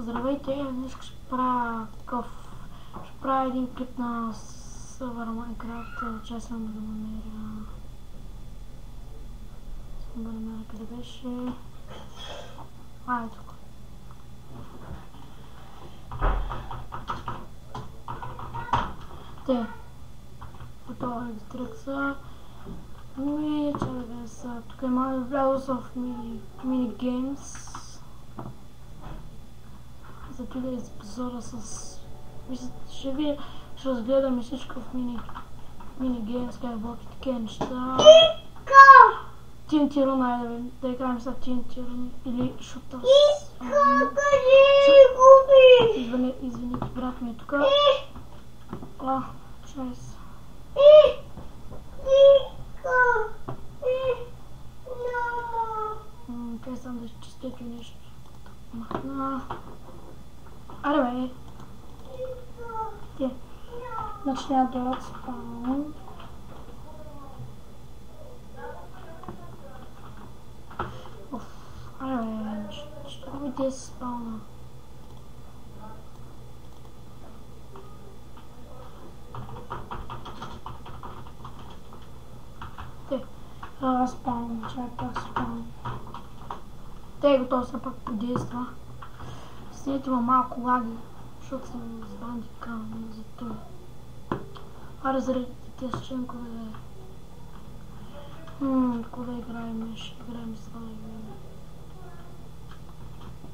Здравейте, днес ще правя ще правя един клип на сервера Minecraft. Чай само да намеря. Къде беше? Е тук. Готова регистрация. Ами, чай да гледа са. Тук има влязъл в Mini Games. За да епизода с... ще разгледаме всичко в Mini Games, Skyblok и такива неща. TNT Run, да играем сега TNT Run или Shooters. Извините, брат ми е тук. Чай са. Кай сам да чистете нещо. Махна. Аре бе. Значи няма да рад спаун. Аре бе. Ще ми 10 спауна. Спаун. Чай пак спаун. Готов са пак подейства. След има малко лаги, защото съм с бандика за това. Заради тези ченкове да е. Кога играем? Ще играем с лаги.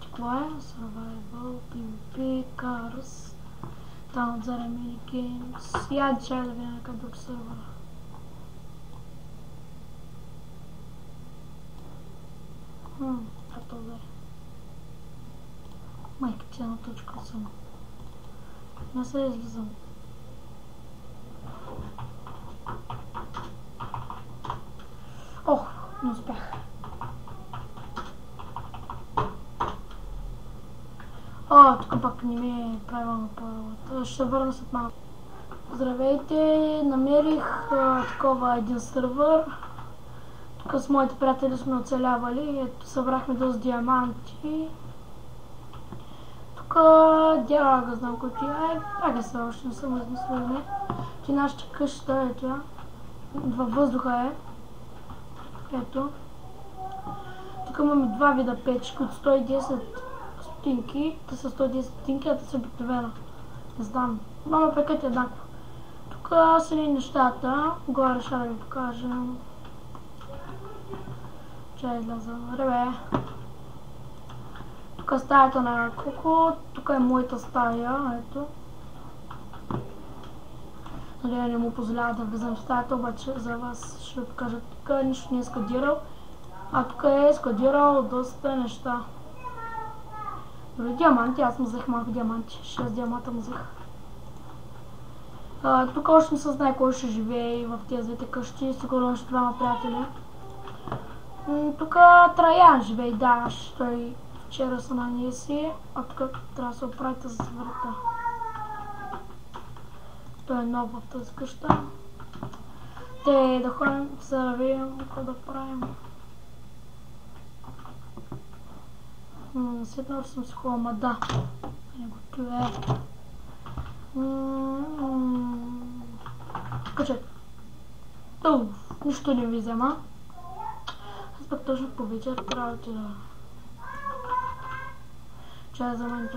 Какво е? Survival, PvP, Cars, там отзаре Mini Games. Я чай да видя някакъв друг сервер. Ето отзаре. Майка ти една точка съм. Не се излизам. Не успях. Тук пак не ми е правилно паролата. Ще върна след малко. Здравейте, намерих такова един сервер. Тук с моите приятели сме оцелявали. Ето, събрахме доста диаманти. Тук дялага, знам който е. Ага се, още не съм измислил. Ти нашата къща е тя. Във въздуха е. Ето. Тук имаме два вида печки от 110 стотинки. Те са 110 стотинки, а те са обикновена. Не знам. Мама пекът е еднакво. Тук са ни нещата. Горе ще да ви покажем. Чай изляза. Ребе. Тук е стаята на Коко. Тук е моята стая. Ето. Нали, не му позволява да влизам в стаята, обаче за вас ще ви покажа. Тук нищо не е складирал. Тук е складирал доста неща. Дори диаманти, аз му взех малко диаманти. 6 диаманта му взех. Тук още не се знае кой ще живее в тези двете къщи. Сигурно ще двама приятели. Тук Траян живее, да, той вчера са на ние си. Тук трябва да се оправите за врата. Той е нов в тази къща. Да ходим за да видим какво да правим. Сетнал съм си хубава, ама да. Негото е. Качай. Нищо не ви взема. Аз пък точно по вечер трябва да ти чай за мен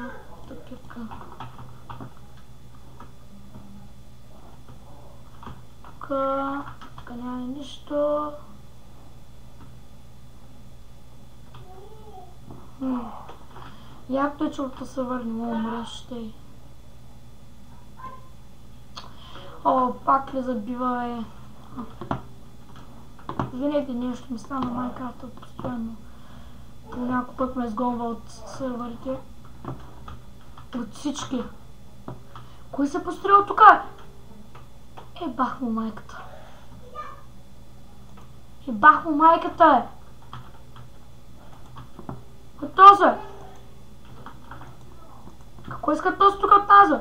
тъпирка. Тук няма нищо. Якто е, че от се върне, му умреш тъй. Пак ли забива е. Винаги нещо ми стана на Minecraft постоянно. По някой път ме изгонва от серверите. От всички. Кой се построил тука? Бах му майката. Бах му майката! Какво се? Какво иска този тук от нас?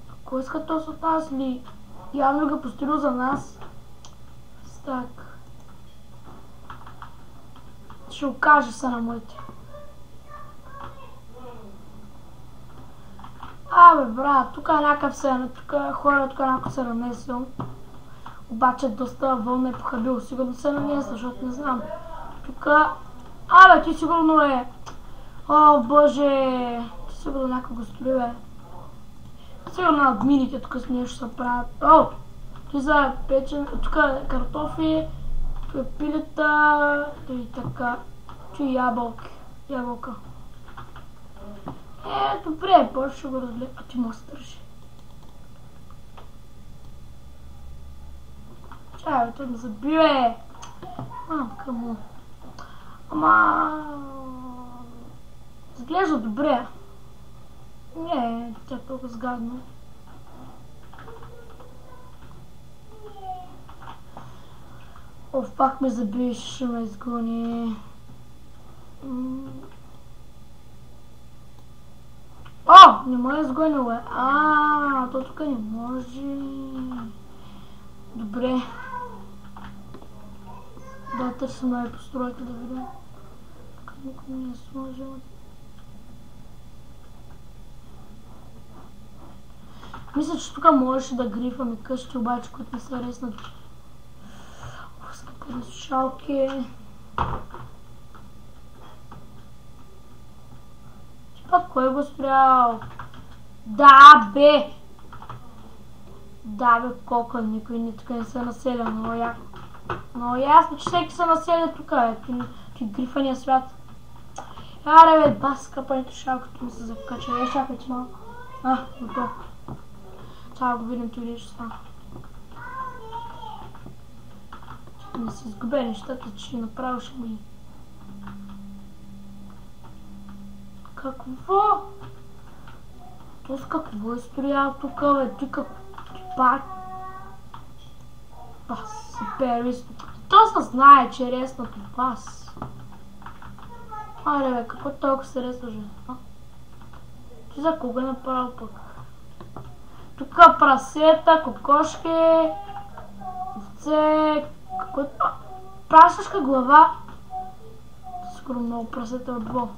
Какво иска този от нас ли? Явно го построил за нас. Так. Ще окаже се на моите. Абе, брат, тук е някакъв се, тук хора, тук някакъв се нанесил. Обаче доста вълна е похабил, сигурно се нанесил, защото не знам. Тук... Абе, ти сигурно е... О, боже! Ти сигурно някой го строи, бе. Сигурно админите тук с нещо се правят. О! Ти за печен... Тук е картофи, тук е пилета, и така. Тук е ябълки. Ябълка. Добре, повече ще го разгледа. А ти може да държи. Чай, бе, той ме заби, бе. Мамка му. Ама... Изглежда добре. Не, тя е толкова сгадно. Оф, пак ме забиш, ще ме изгони. О, не ме е изгонил, бе. То тук не може. Добре. Да търсим нови постройки да видим. Тук никой не е сложил. Мисля, че тук можеше да грифаме къщи, обаче, които не са реснат. Скъпи разрушалки. Пак кой го строял? Да, бе! Да, бе, колко никой не тук не се населя, много яко. Но ясно, че всеки се населя тук, бе. Ти грифания свят. Аре, бе, бас, скъпането шалкото ми се закача. Чакайте малко. Готово. Трябва да го видим това нещо стана. Не си изгубя нещата, че направо ще ми... Какво? То с какво е строял тук, бе? Ти какво? Ти пак? Супер, то се знае, че е реснато бас. Аре, бе, какво толкова се ресва, же? Ти за кого е направил пък? Тук прасета, кокошки, овце, какво... Прашешка глава. Сигурно много прасета е било.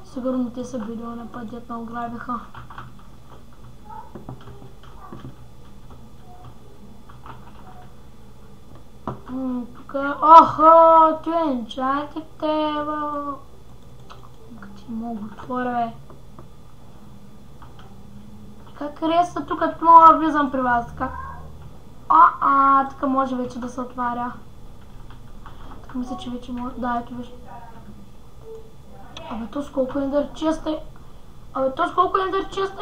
Сигурно те са били на път, дет ме ограбиха. Тук... Охо, ти енчантите, бе. Като ти мога отворя, бе. Как реса тук, като мога да влизам при вас, как? Тук може вече да се отваря. Тук мисля, че вече може... Да, ето виж. Абе, то с колко ендърчеста е...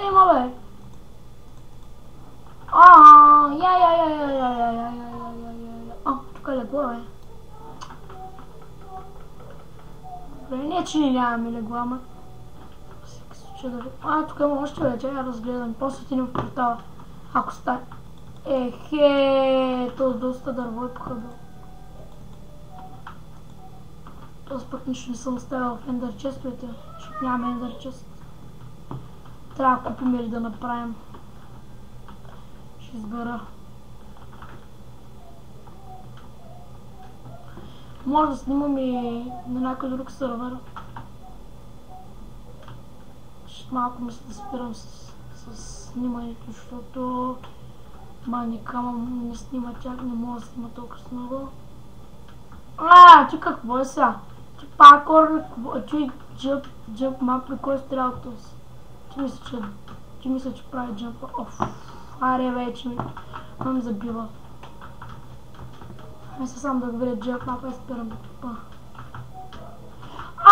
има, бе? Тук е легло, бе. Добре, не, че ни нямаме легло, ама... Всеки случай да видим. Тук има още вече, я разгледам. После отидем в портала. Ако стане. То доста дърво е похабил. Този път нищо не съм оставил в ендър честовете, защото нямаме ендър чест. Трябва да купим или да направим. Ще избера. Може да снимам и на някой друг сървър. Ще малко мисля да спирам с снимането, защото маникама не снима тях, не мога да снима толкова много. Ти какво е сега? Ти паркор, ти джъмп мап, при кой стрял този? Ти мисля, че прави джъмпа. Аре вече ме забива. Мисля само да го видя джъмп мапа и спирам да тупа.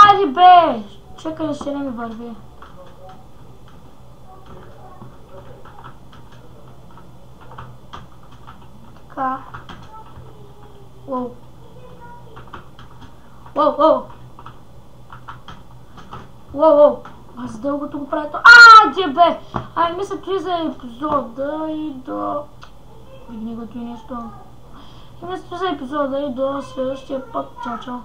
Айде бе! Чакай, ще не ми върви. Така. Уоу. Аз дългото го правя. Бе! Мисля, че за епизода и до... Вигни го и нещо. Мисля, че за епизода и до следващия път. Чао.